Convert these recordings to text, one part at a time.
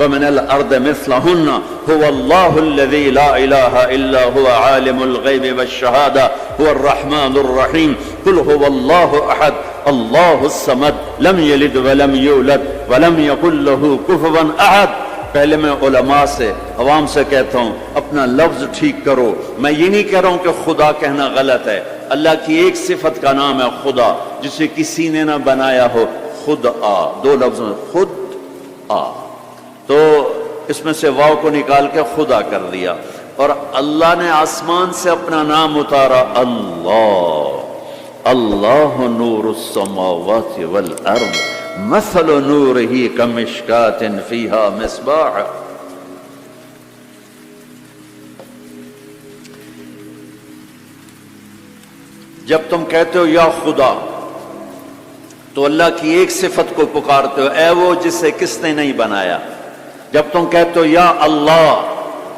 ومن الارض مثلهن هو الله الذي لا اله الا هو عالم الغيب والشهادة هو الرحمن الرحيم قل هو الله احد الله الصمد لم يلد ولم يولد ولم يكن له كفوا احد۔ پہلے میں علماء سے عوام سے کہتا ہوں اپنا لفظ ٹھیک کرو، میں یہ نہیں کہہ رہا ہوں کہ خدا کہنا غلط ہے، اللہ کی ایک صفت کا نام ہے خدا جسے کسی نے نہ بنایا ہو، خود آ، دو لفظ خود آ، تو اس میں سے واو کو نکال کے خدا کر دیا، اور اللہ نے آسمان سے اپنا نام اتارا اللہ، اللہ نور السماوات والارض مثل نورہ کمشکات فیہا مصباح۔ جب تم کہتے ہو یا خدا تو اللہ کی ایک صفت کو پکارتے ہو، اے وہ جسے کس نے نہیں بنایا۔ جب تم کہتے ہو یا اللہ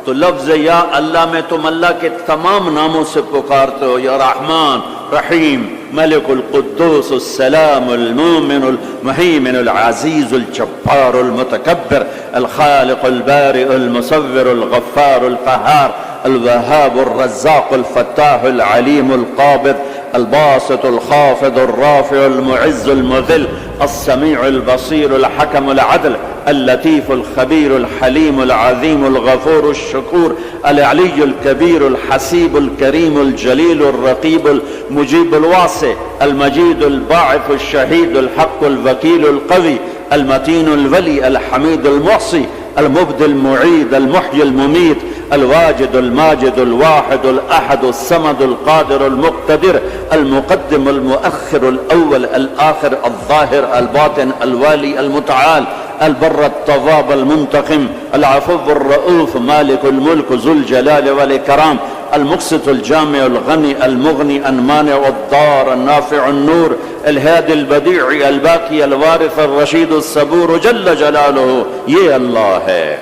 تو لفظ یا اللہ میں تم اللہ کے تمام ناموں سے پکارتے ہو، یا رحمان رحیم ملک القدوس السلام المؤمن المهيمن العزيز الجبار المتكبر الخالق البارئ المصور الغفار القهار الوهاب الرزاق الفتاح العليم القابض الباسط الخافض الرافع المعز المذل السميع البصير الحكم العدل اللطيف الخبير الحليم العظيم الغفور الشكور العلي الكبير الحسيب الكريم الجليل الرقيب المجيب الواسع المجيد الباعث الشهيد الحق الوكيل القوي المتين الولي الحميد المحصي المبدي المعيد المحيي المميت الواجد الماجد الواحد الأحد الصمد القادر المقتدر المقدم المؤخر الأول الآخر الظاهر الباطن الوالي المتعال البر التواب المنتقم العفو الرؤوف مالك الملك ذو الجلال والإكرام المقسط الجامع الغني المغني المانع الضار النافع النور الهادي البديع الباقي الوارث الرشيد الصبور جل جلاله، یہ اللہ ہے۔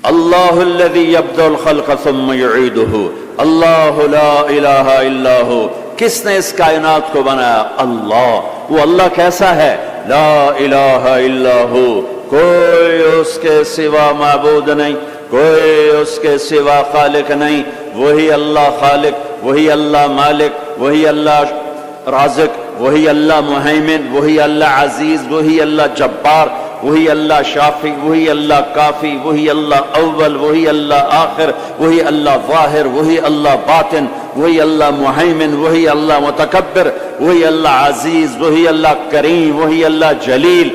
اللہ الذي يبدأ الخلق ثم يعيده اللہ لا الہ الا ہو۔ کس نے اس کائنات کو بنایا؟ اللہ۔ وہ اللہ کیسا ہے؟ لا الہ الا ہو، کوئی اس کے سوا معبود نہیں، کوئی اس کے سوا خالق نہیں، وہی اللہ خالق، وہی اللہ مالک، وہی اللہ رازق، وہی اللہ مہیمن، وہی اللہ عزیز، وہی اللہ جبار، وہی اللہ شافی، وہی اللہ کافی، وہی اللہ اول، وہی اللہ آخر، وہی اللہ ظاہر، وہی اللہ باطن، وہی اللہ مہیمن، وہی اللہ متکبر، وہی اللہ عزیز، وہی اللہ کریم، وہی اللہ جلیل۔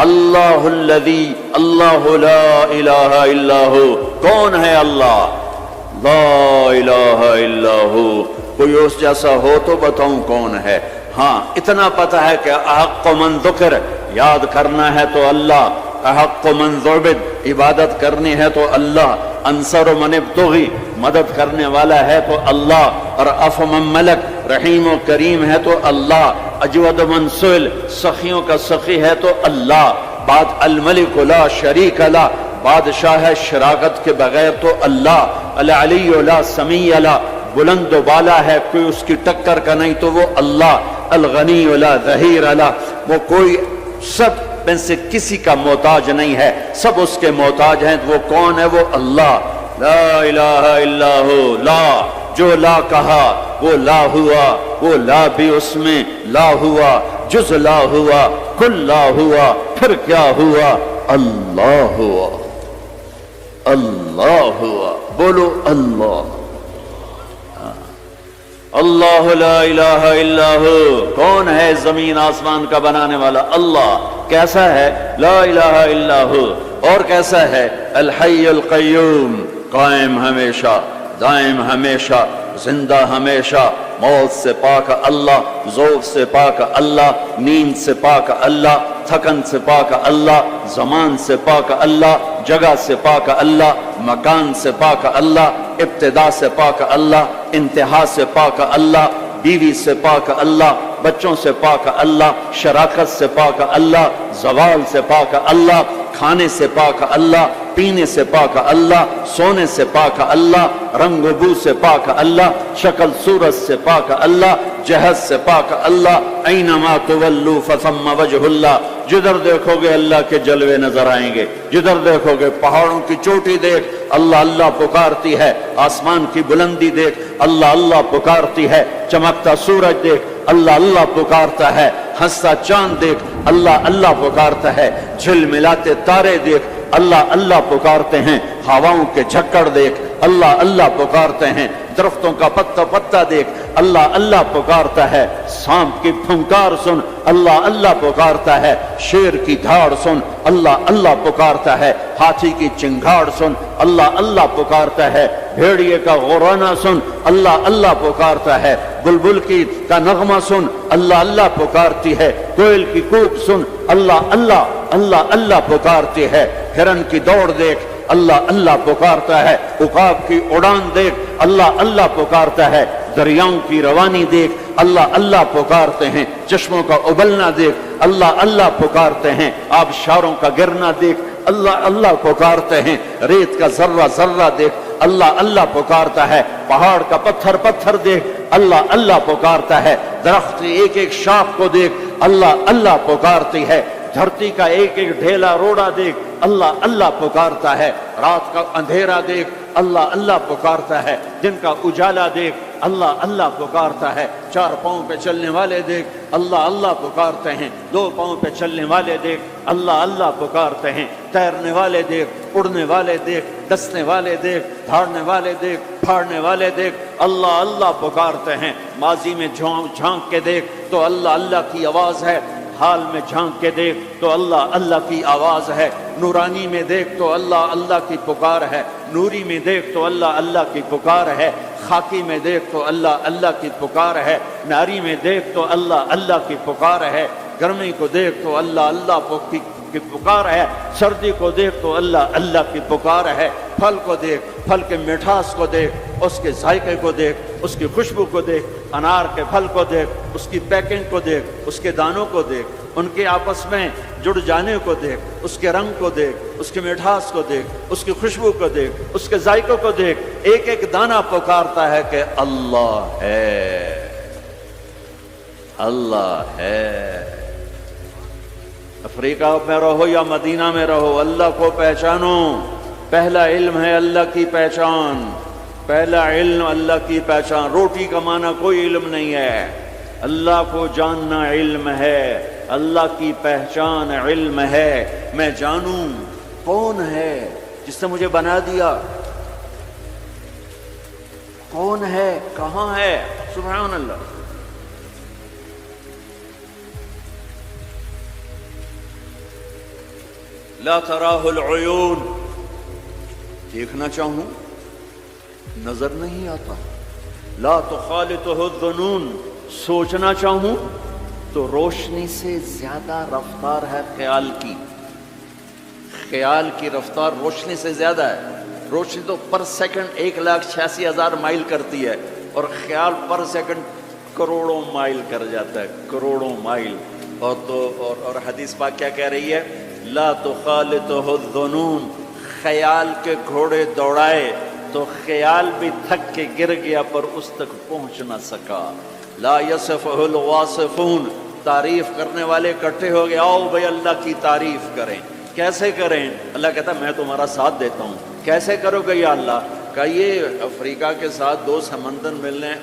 اللہ الذی، اللہ لا الہ الا ہو۔ کون ہے اللہ؟ لا الہ الا ہو۔ کوئی اس جیسا ہو تو بتاؤں کون ہے؟ ہاں اتنا پتہ ہے کہ احق من ذکر، یاد کرنا ہے تو اللہ، احق من ذعبد، عبادت کرنی ہے تو اللہ، انصر من ابتغی، مدد کرنے والا ہے تو اللہ، اور اف من ملک، رحیم و کریم ہے تو اللہ، اجود من سئل، سخیوں کا سخی ہے تو اللہ، بعد الملک لا شریک لا، بادشاہ ہے شراکت کے بغیر تو اللہ، العلی لا سمیع لا، بلند و بالا ہے کوئی اس کی ٹکر کا نہیں تو وہ اللہ، الغنی لا ظہیر لا، وہ کوئی سب میں سے کسی کا محتاج نہیں ہے، سب اس کے محتاج ہیں۔ وہ کون ہے؟ وہ اللہ۔ لا الہ الا ہو، لا، جو لا کہا وہ لا ہوا، وہ لا بھی اس میں لا ہوا، جز لا ہوا، کل لا ہوا، پھر کیا ہوا؟ اللہ ہوا، اللہ ہوا، بولو اللہ۔ اللہ لا الہ الا ہو۔ کون ہے زمین آسمان کا بنانے والا؟ اللہ۔ کیسا ہے؟ لا الہ الا ہو۔ اور کیسا ہے؟ الحی القیوم، قائم ہمیشہ، دائم ہمیشہ، زندہ ہمیشہ، موت سے پاک اللہ، ذوق سے پاک اللہ، نیند سے پاک اللہ، تھکن سے پاک اللہ، زمان سے پاک اللہ، جگہ سے پاک اللہ، مکان سے پاک اللہ، ابتدا سے پاک اللہ، انتہا سے پاک اللہ، بیوی سے پاک اللہ، بچوں سے پاک اللہ، شراکت سے پاک اللہ، زوال سے پاک اللہ، کھانے سے پاک اللہ، پینے سے پاک اللہ، سونے سے پاک اللہ، رنگ و بو سے پاک اللہ، شکل صورت سے پاک اللہ، جہت سے پاک اللہ، اینما تولوا فثم وجہ اللہ، جدھر دیکھو گے اللہ کے جلوے نظر آئیں گے، جدھر دیکھو گے پہاڑوں کی چوٹی دیکھ اللہ اللہ پکارتی ہے، آسمان کی بلندی دیکھ اللہ اللہ پکارتی ہے، چمکتا سورج دیکھ اللہ اللہ پکارتا ہے، ہنستا چاند دیکھ اللہ اللہ پکارتا ہے، جھلملاتے تارے دیکھ اللہ اللہ پکارتے ہیں، ہواؤں کے جھکڑ دیکھ اللہ اللہ پکارتے ہیں، درختوں کا پتا پتا دیکھ اللہ اللہ پکارتا ہے، سانپ کی پھنکار سن اللہ اللہ پکارتا ہے، شیر کی دھاڑ سن اللہ اللہ پکارتا ہے، ہاتھی کی چنگھاڑ سن اللہ اللہ پکارتا ہے، بھیڑیے کا غورانا سن اللہ اللہ پکارتا ہے، بلبل کا نغمہ سن اللہ اللہ پکارتی ہے، کوئل کی کوک سن اللہ اللہ اللہ اللہ پکارتی ہے، ہرن کی دوڑ دیکھ اللہ اللہ پکارتا ہے، عقاب کی اڑان دیکھ اللہ اللہ پکارتا ہے، دریاؤں کی روانی دیکھ اللہ اللہ پکارتے ہیں، چشموں کا ابلنا دیکھ اللہ اللہ پکارتے ہیں، آبشاروں کا گرنا دیکھ اللہ اللہ پکارتے ہیں، ریت کا ذرہ ذرہ دیکھ اللہ اللہ پکارتا ہے، پہاڑ کا پتھر پتھر دیکھ اللہ اللہ پکارتا ہے، درخت کی ایک ایک شاخ کو دیکھ اللہ اللہ پکارتی ہے، دھرتی کا ایک ایک ڈھیلا روڑا دیکھ اللہ اللہ پکارتا ہے، رات کا اندھیرا دیکھ اللہ اللہ پکارتا ہے، دن کا اجالا دیکھ اللہ اللہ پکارتا ہے، چار پاؤں پہ چلنے والے دیکھ اللہ اللہ پکارتے ہیں، دو پاؤں پہ چلنے والے دیکھ اللہ اللہ پکارتے ہیں، تیرنے والے دیکھ، اڑنے والے دیکھ، ڈسنے والے دیکھ، دھاڑنے والے دیکھ، پھاڑنے والے دیکھ اللہ اللہ پکارتے ہیں، ماضی میں جھانک کے دیکھ تو اللہ اللہ کی آواز ہے، حال میں جھانک کے دیکھ تو اللہ اللہ کی آواز ہے، نورانی میں دیکھ تو اللہ اللہ کی پکار ہے، نوری میں دیکھ تو اللہ اللہ کی پکار ہے، خاکی میں دیکھ تو اللہ اللہ کی پکار ہے، ناری میں دیکھ تو اللہ اللہ کی پکار ہے، گرمی کو دیکھ تو اللہ اللہ کی پکار ہے، سردی کو دیکھ تو اللہ اللہ کی پکار ہے، پھل کو دیکھ، پھل کے مٹھاس کو دیکھ، اس کے ذائقے کو دیکھ، اس کی خوشبو کو دیکھ، انار کے پھل کو دیکھ، اس کی پیکنگ کو دیکھ، اس کے دانوں کو دیکھ، ان کے آپس میں جڑ جانے کو دیکھ، اس کے رنگ کو دیکھ، اس کے مٹھاس کو دیکھ، اس کی خوشبو کو دیکھ، اس کے ذائقوں کو دیکھ، ایک ایک دانہ پکارتا ہے کہ اللہ ہے، اللہ ہے۔ افریقہ میں رہو یا مدینہ میں رہو، اللہ کو پہچانو، پہلا علم ہے اللہ کی پہچان، پہلا علم اللہ کی پہچان، روٹی کمانا کوئی علم نہیں ہے، اللہ کو جاننا علم ہے، اللہ کی پہچان علم ہے، میں جانوں کون ہے جس نے مجھے بنا دیا، کون ہے، کہاں ہے، سبحان اللہ۔ لا تراہ العیون، دیکھنا چاہوں نظر نہیں آتا، لا تخالطہ الظنون، سوچنا چاہوں تو روشنی سے زیادہ رفتار ہے خیال کی، خیال کی رفتار روشنی سے زیادہ ہے، روشنی تو پر سیکنڈ 1,86,000 مائل کرتی ہے، اور خیال پر سیکنڈ کروڑوں مائل کر جاتا ہے، کروڑوں مائل۔ اور حدیث پاک کیا کہہ رہی ہے؟ لا تخالطہ الظنون، خیال کے گھوڑے دوڑائے تو خیال بھی تھک کے گر گیا پر اس تک پہنچ نہ سکا۔ لا یصفہ الواصفون، تعریف کرنے والے اکٹھے ہو گئے، آؤ بھائی اللہ کی تعریف کریں، کیسے کریں؟ اللہ کہتا ہے میں تمہارا ساتھ دیتا ہوں، کیسے کرو گے یا اللہ؟ کہ یہ افریقہ کے ساتھ 2 سمندر ملنے،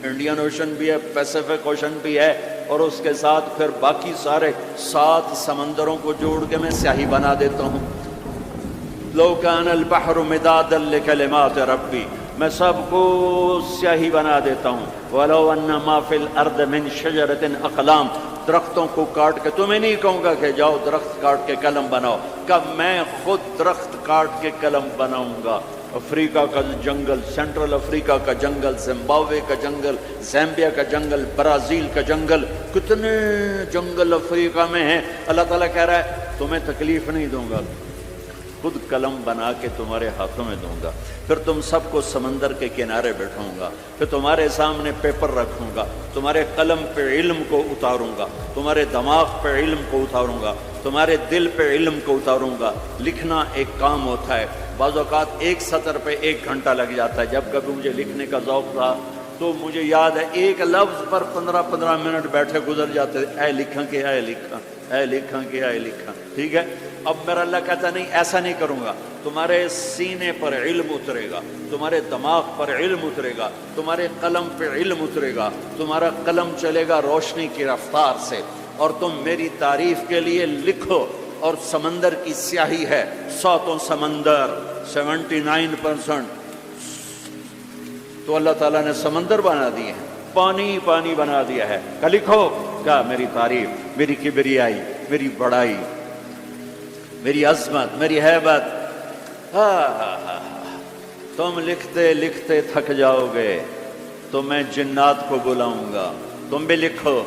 انڈین اوشن بھی ہے، پیسیفک اوشن بھی ہے، اور اس کے ساتھ پھر باقی سارے 7 سمندروں کو جوڑ کے میں سیاہی بنا دیتا ہوں۔ لو کان البحر مدادا لکلمات ربی، میں سب کو سیاہی بنا دیتا ہوں۔ ولو ان ما فی الارض من شجرۃ اقلام، درختوں کو کاٹ کے، تمہیں نہیں کہوں گا کہ جاؤ درخت کاٹ کے قلم بناؤ، کہ میں خود درخت کاٹ کے قلم بناؤں گا۔ افریقہ کا جنگل، سینٹرل افریقہ کا جنگل، زمبابوے کا جنگل، زیمبیا کا جنگل، برازیل کا جنگل، کتنے جنگل افریقہ میں ہیں۔ اللہ تعالیٰ کہہ رہا ہے تمہیں تکلیف نہیں دوں گا، خود قلم بنا کے تمہارے ہاتھوں میں دوں گا، پھر تم سب کو سمندر کے کنارے بیٹھاؤں گا، پھر تمہارے سامنے پیپر رکھوں گا، تمہارے قلم پہ علم کو اتاروں گا، تمہارے دماغ پہ علم کو اتاروں گا، تمہارے دل پہ علم کو اتاروں گا۔ لکھنا ایک کام ہوتا ہے، بعض اوقات ایک سطر پہ 1 گھنٹہ لگ جاتا ہے۔ جب کبھی مجھے لکھنے کا ذوق تھا تو مجھے یاد ہے ایک لفظ پر 15 منٹ بیٹھے گزر جاتے تھے، اے لکھاں کہ اے لکھاں، اے لکھاں کہ اے لکھاں، ٹھیک ہے۔ اب میرا اللہ کہتا نہیں، ایسا نہیں کروں گا، تمہارے سینے پر علم اترے گا، تمہارے دماغ پر علم اترے گا، تمہارے قلم پہ علم اترے گا، تمہارا قلم چلے گا روشنی کی رفتار سے، اور تم میری تعریف کے لیے لکھو۔ اور سمندر کی سیاہی ہے، 100 سمندر، 79% تو اللہ تعالیٰ نے سمندر بنا دیے ہیں، پانی پانی بنا دیا ہے، کہ لکھو کیا میری تعریف، میری کبریائی، میری بڑائی، میری عظمت، میری ہیبت۔ تم لکھتے لکھتے تھک جاؤ گے تو میں جنات کو بلاؤں گا، تم بھی لکھو۔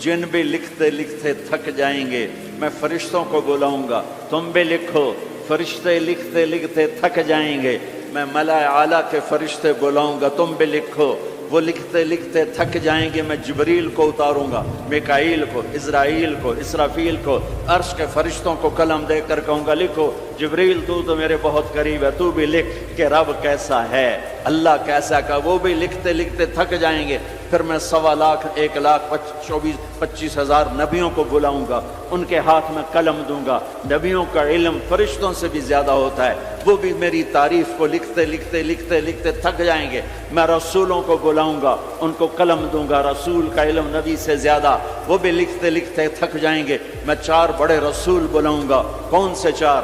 جن بھی لکھتے لکھتے تھک جائیں گے، میں فرشتوں کو بلاؤں گا، تم بھی لکھو۔ فرشتے لکھتے لکھتے تھک جائیں گے، میں ملائے اعلیٰ کے فرشتے بلاؤں گا، تم بھی لکھو۔ وہ لکھتے لکھتے تھک جائیں گے، میں جبریل کو اتاروں گا، میکائیل کو، اسرائیل کو، اسرافیل کو، عرش کے فرشتوں کو قلم دے کر کہوں گا لکھو۔ جبریل تو میرے بہت قریب ہے، تو بھی لکھ کہ رب کیسا ہے، اللہ کیسا کا۔ وہ بھی لکھتے لکھتے تھک جائیں گے، پھر میں 1.25 لاکھ 1,24,25,000 نبیوں کو بلاؤں گا، ان کے ہاتھ میں قلم دوں گا۔ نبیوں کا علم فرشتوں سے بھی زیادہ ہوتا ہے، وہ بھی میری تعریف کو لکھتے لکھتے لکھتے لکھتے تھک جائیں گے۔ میں رسولوں کو بلاؤں گا، ان کو قلم دوں گا، رسول کا علم نبی سے زیادہ، وہ بھی لکھتے لکھتے تھک جائیں گے۔ میں 4 بڑے رسول بلاؤں گا۔ کون سے 4؟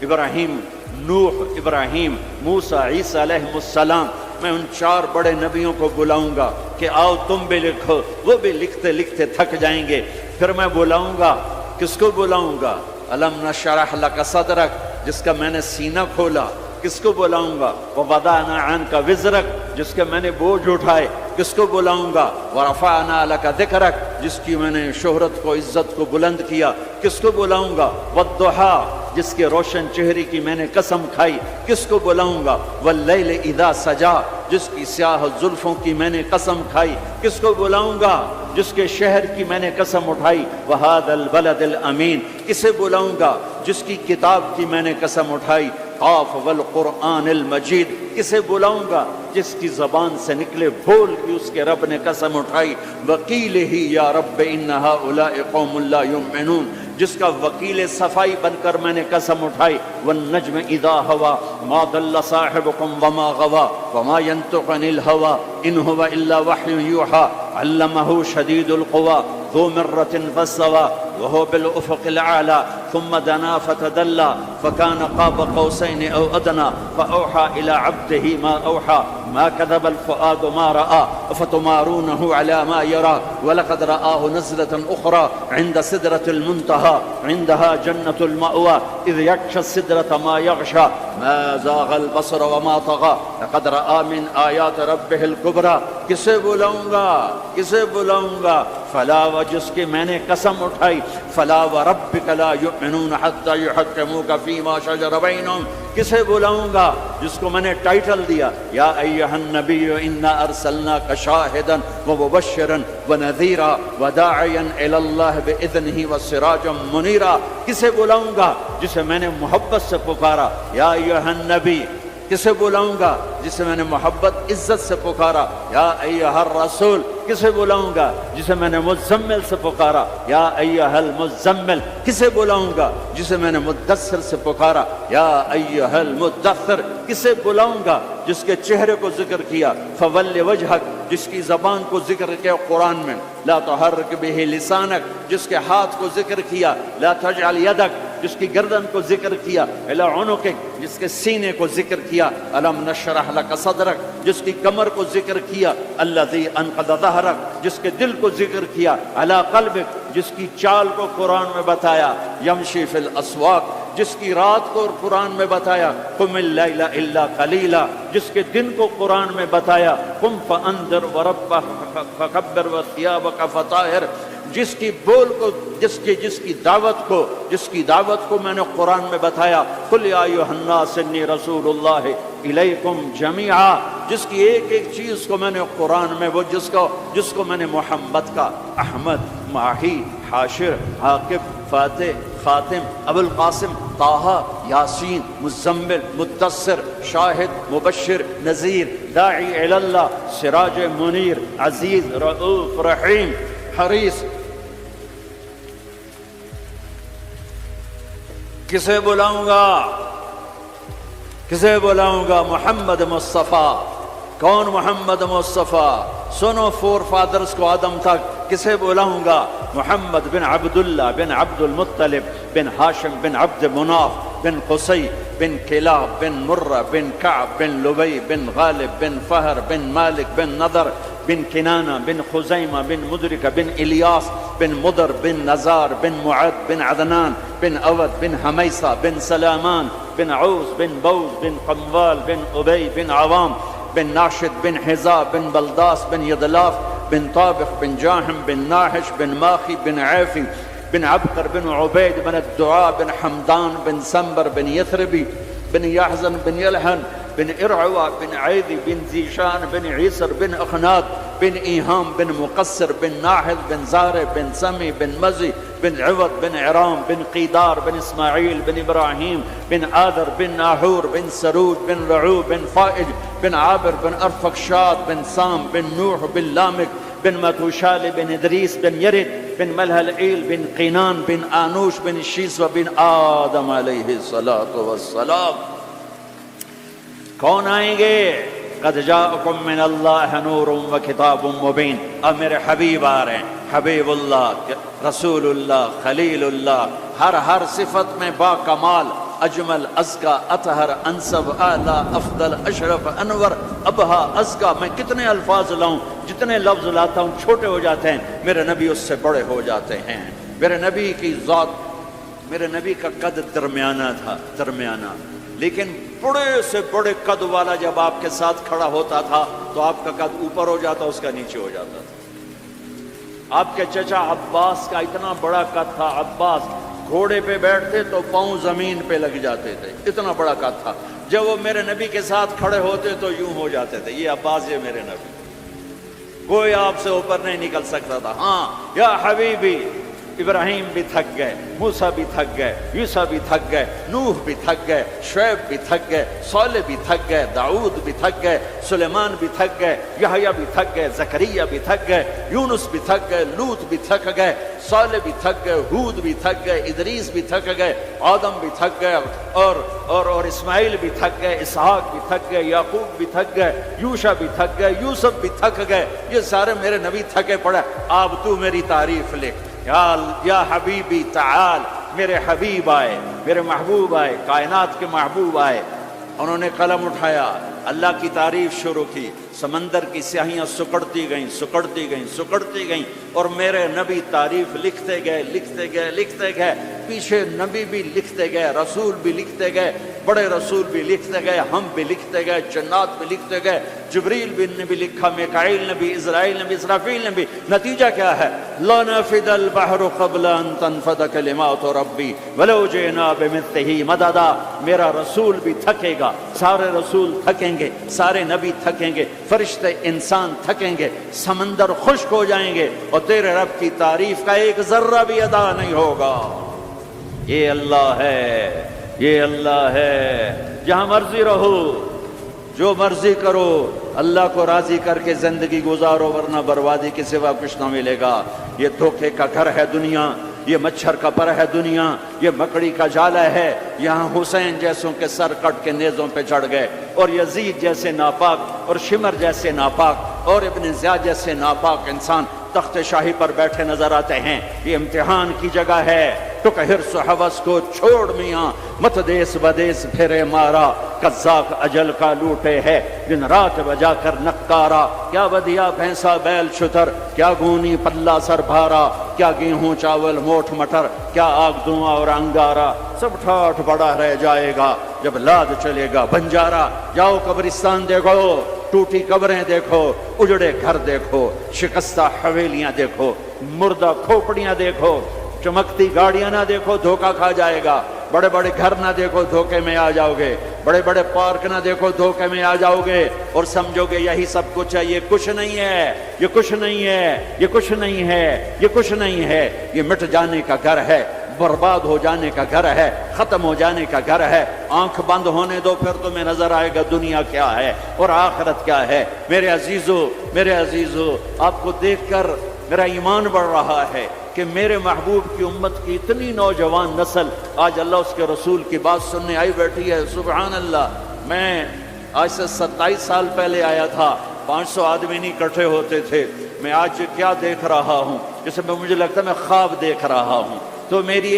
ابراہیم، نوح، ابراہیم، موسیٰ، عیسیٰ علیہ السلام۔ میں ان 4 بڑے نبیوں کو بلاؤں گا کہ آؤ تم بھی لکھو، وہ بھی لکھتے لکھتے تھک جائیں گے۔ پھر میں بلاؤں گا، کس کو بلاؤں گا؟ الم نشرح لک صدرک، جس کا میں نے سینہ کھولا، کس کو بلاؤں گا؟ ووضعنا عنک وزرک، جس کے میں نے بوجھ اٹھائے، کس کو بلاؤں گا؟ ورفعنا لک ذکرک، جس کی میں نے شہرت کو، عزت کو بلند کیا، کس کو بلاؤں گا؟ والضحیٰ، جس کے روشن چہرے کی میں نے قسم کھائی، کس کو بلاؤں گا؟ واللیل اذا سجا، جس کی سیاہ زلفوں کی میں نے قسم کھائی، کس کو بلاؤں گا؟ جس کے شہر کی میں نے قسم اٹھائی۔ وہذا البلد الامین، کسے بلاؤں گا؟ جس کی کتاب کی میں نے قسم اٹھائی۔ قاف والقرآن المجید، کسے بلاؤں گا؟ جس کی زبان سے نکلے بول کی اس کے رب نے قسم اٹھائی۔ وکیل ہی یا رب ان ہؤلاء قوم لا یؤمنون، جس کا وکیل صفائی بن کر میں نے قسم اٹھائی۔ والنجم اذا ہوا ما ضل صاحبکم وما غوا وما ينطق عن الہوا ان هو الا وحی یوحی علمہ شدید القوی ذو مرة فاستوى وهو بالأفق الأعلى ثم دنا فتدلى فكان قاب قوسين أو أدنى فأوحى إلى عبده ما أوحى ما كذب الفؤاد ما رأى أفتمارونه على ما يرى ولقد رآه نزلة أخرى عند سدرة المنتهى عندها جنة المأوى إذ يغشى السدرة ما يغشى ما زاغ البصر وما طغى لقد رأى من آيات ربه الكبرى۔ کسے بلاؤں گا؟ کسے بلاؤں گا؟ فلا، و جس کی میں نے قسم اٹھائی، فلا وربک لا یؤمنون حتی یحکموک فیما شجر بینہم۔ کسے بلاؤں گا؟ جس کو میں نے ٹائٹل دیا یا ایھا النبی انا ارسلناک شاہدا ومبشرا ونذیرا وداعیا الی اللہ باذنہ وسراجا منیرا۔ کسے بلاؤں گا؟ جسے میں نے محبت سے پکارا یا ایھا النبی۔ کسے بلاؤں گا؟ جسے میں نے محبت عزت سے پکارا یا ایھا الرسول۔ کسے بلاؤں گا؟ جسے میں نے مزمل سے پکارا یا ایھا المزمل۔ کسے بلاؤں گا؟ جسے میں نے مدثر سے پکارا یا ایھا المدثر۔ کسے بلاؤں گا؟ جس کے چہرے کو ذکر کیا فول وجہک، جس کی زبان کو ذکر کیا قرآن میں لا تحرک بہ لسانک، جس کے ہاتھ کو ذکر کیا لا تجعل یدک، جس کی گردن کو ذکر کیا الی عنقک، جس کے سینے کو ذکر کیا الم نشرح لک صدرک، جس کی کمر کو ذکر کیا الذی انقض ظہرک، جس کے دل کو ذکر کیا علی قلبک، جس کی چال کو قرآن میں بتایا یمشی فی الاسواق، جس کی رات کو قرآن میں بتایا قم اللیل الا قلیلا، جس کے دن کو قرآن میں بتایا قم فانذر وربک فکبر وثیابک فطہر، جس کی بول کو، جس کی دعوت کو میں نے قرآن میں بتایا قل یا ایھا الناس انی رسول اللہ الیکم جمیعا، جس کی ایک ایک چیز کو میں نے قرآن میں، وہ جس کو میں نے محمد کا، احمد، ماہی، حاشر، عاقب، فاتح، خاتم، ابو القاسم، طٰہٰ، یاسین، مزمل، مدثر، شاہد، مبشر، نذیر، داعی الی اللہ، سراج منیر، عزیز، رؤوف، رحیم، حریص۔ کسے بلاؤں گا؟ کسے بلاؤں گا؟ محمد مصطفیٰ۔ کون محمد مصطفیٰ؟ سنو فور فادرز کو آدم تک، کسے بلاؤں گا؟ محمد بن عبداللہ بن عبد المطلب بن ہاشم بن عبد مناف بن قصی بن کلاب بن مرہ بن کعب بن لبی بن غالب بن فہر بن مالک بن نضر بن کنانہ بن خزیمہ بن مدرکہ بن الیاس بن مدر بن نزار بن معد بن عدنان بن اود بن حمیسہ بن سلامان بن عوس بن بوز بن قموال بن ابی بن عوام بن ناشد بن حزا بن بلداس بن یدلاف بن طابق بن جاحم بن ناحش بن ماخی بن عیفی بن عبقر بن عبید بن الدعاء بن حمدان بن سنبر بن یثربی بن یحزن بن یلحن بن ارعوى بن عیدی بن زیشان بن عیسر بن اخناد بن ایہام بن مقصر بن ناحد بن زارع بن سمی بن مزی بن عوض بن عرام بن قیدار بن اسماعیل بن ابراہیم بن آدر بن ناحور بن سروج بن رعو بن فائج بن عابر بن ارفقشاد بن سام بن نوح بن لامک بن متوشال بن ادریس بن یرد بن ملہلعیل بن قینان بن آنوش بن شیسو بن آدم علیہ السلام۔ کون آئیں گے؟ قد جاءکم من اللہ نور و کتاب مبین۔ اب میرے حبیب آ رہے ہیں، حبیب اللہ، رسول اللہ، خلیل اللہ، ہر صفت میں با کمال، اجمل، ازکا، اطہر، انسب، اعلیٰ، افضل، اشرف، انور، ابہا، ازکا۔ میں کتنے الفاظ لاؤں، جتنے لفظ لاتا ہوں چھوٹے ہو جاتے ہیں، میرے نبی اس سے بڑے ہو جاتے ہیں۔ میرے نبی کی ذات، میرے نبی کا قد درمیانہ تھا، درمیانہ، لیکن بڑے سے بڑے قد والا جب آپ کے ساتھ کھڑا ہوتا تھا تو آپ کا قد اوپر ہو جاتا، اس کا نیچے ہو جاتا تھا۔ آپ کے چچا عباس کا اتنا بڑا قد تھا، عباس گھوڑے پہ بیٹھتے تو پاؤں زمین پہ لگ جاتے تھے، اتنا بڑا قد تھا۔ جب وہ میرے نبی کے ساتھ کھڑے ہوتے تو یوں ہو جاتے تھے، یہ عباس، یہ میرے نبی، کوئی آپ سے اوپر نہیں نکل سکتا تھا۔ ہاں یا حبیبی، ابراہیم بھی تھک گئے، موسیٰ بھی تھک گئے، یوسف بھی تھک گئے، نوح بھی تھک گئے، شعیب بھی تھک گئے، صالح بھی تھک گئے، داؤد بھی تھک گئے، سلیمان بھی تھک گئے، یحییٰ بھی تھک گئے، زکریا بھی تھک گئے، یونس بھی تھک گئے، لوط بھی تھک گئے، صالح بھی تھک گئے، ہود بھی تھک گئے، ادریس بھی تھک گئے، آدم بھی تھک گئے، اور اسماعیل بھی تھک گئے، اسحاق بھی تھک گئے، یعقوب بھی تھک گئے، یوشع بھی تھک گئے، یوسف بھی تھک گئے۔ یہ سارے میرے نبی تھکے پڑے۔ اب تو میری تعریف لکھ، یا حبیبی تعال۔ میرے حبیب آئے، میرے محبوب آئے، کائنات کے محبوب آئے، انہوں نے قلم اٹھایا، اللہ کی تعریف شروع کی، سمندر کی سیاہیاں سکڑتی گئیں، سکڑتی گئیں، سکڑتی گئیں، اور میرے نبی تعریف لکھتے گئے، لکھتے گئے، لکھتے گئے، پیچھے نبی بھی لکھتے گئے، رسول بھی لکھتے گئے، بڑے رسول بھی لکھتے گئے، ہم بھی لکھتے گئے، جنات بھی لکھتے گئے، جبریل نے بھی لکھا، میکائیل نے بھی، اسرائیل نے بھی، اسرافیل نے بھی۔ نتیجہ کیا ہے؟ لا نفد البحر قبل ان تنفد کلمات ربی ولو جئنا بمثلہ مددا۔ میرا رسول بھی تھکے گا، سارے رسول تھکیں گے، سارے نبی تھکیں گے، فرشتے انسان تھکیں گے، سمندر خشک ہو جائیں گے، اور تیرے رب کی تعریف کا ایک ذرہ بھی ادا نہیں ہوگا۔ یہ اللہ ہے، یہ اللہ ہے۔ جہاں مرضی رہو، جو مرضی کرو، اللہ کو راضی کر کے زندگی گزارو، ورنہ بربادی کے سوا کچھ نہ ملے گا۔ یہ دھوکے کا گھر ہے دنیا، یہ مچھر کا پر ہے دنیا، یہ مکڑی کا جالا ہے۔ یہاں حسین جیسوں کے سر کٹ کے نیزوں پہ چڑھ گئے، اور یزید جیسے ناپاک، اور شمر جیسے ناپاک، اور ابن زیاد جیسے ناپاک انسان تخت شاہی پر بیٹھے نظر آتے ہیں۔ یہ امتحان کی جگہ ہے۔ تو کہ حرص و حوث کو چھوڑ میاں، مت دیس بدیس پھرے مارا، قزاق اجل کا لوٹے ہے دن رات بجا کر نقارا۔ کیا ودیا بھینسا بیل شتر، کیا گونی پلہ سر بھارا، کیا گیہوں چاول موٹھ مٹر، کیا آگ دھواں اور انگارا، سب ٹھاٹھ بڑا رہ جائے گا جب لاد چلے گا بنجارا۔ جاؤ قبرستان دیکھو، ٹوٹی قبریں دیکھو، اجڑے گھر دیکھو، شکستہ حویلیاں دیکھو، مردہ کھوپڑیاں دیکھو، چمکتی گاڑیاں نہ دیکھو، دھوکہ کھا جائے گا۔ بڑے بڑے گھر نہ دیکھو، دھوکے میں آ جاؤ گے۔ بڑے بڑے پارک نہ دیکھو، دھوکے میں آ جاؤ گے، اور سمجھو گے یہی سب کچھ ہے۔ یہ کچھ نہیں ہے، یہ کچھ نہیں ہے، یہ کچھ نہیں ہے، یہ کچھ نہیں ہے۔ یہ مٹ جانے کا گھر ہے، برباد ہو جانے کا گھر ہے، ختم ہو جانے کا گھر ہے۔ آنکھ بند ہونے دو، پھر تمہیں نظر آئے گا دنیا کیا ہے اور آخرت کیا ہے۔ میرے عزیزو، آپ کو دیکھ کر میرا ایمان بڑھ رہا ہے کہ میرے محبوب کی امت کی اتنی نوجوان نسل آج اللہ اس کے رسول کی بات سننے آئی بیٹھی ہے۔ سبحان اللہ۔ میں آج سے 27 سال پہلے آیا تھا، 500 آدمی نہیں اکٹھے ہوتے تھے۔ میں آج کیا دیکھ رہا ہوں، جیسے مجھے لگتا ہے میں خواب دیکھ رہا ہوں۔ تو میری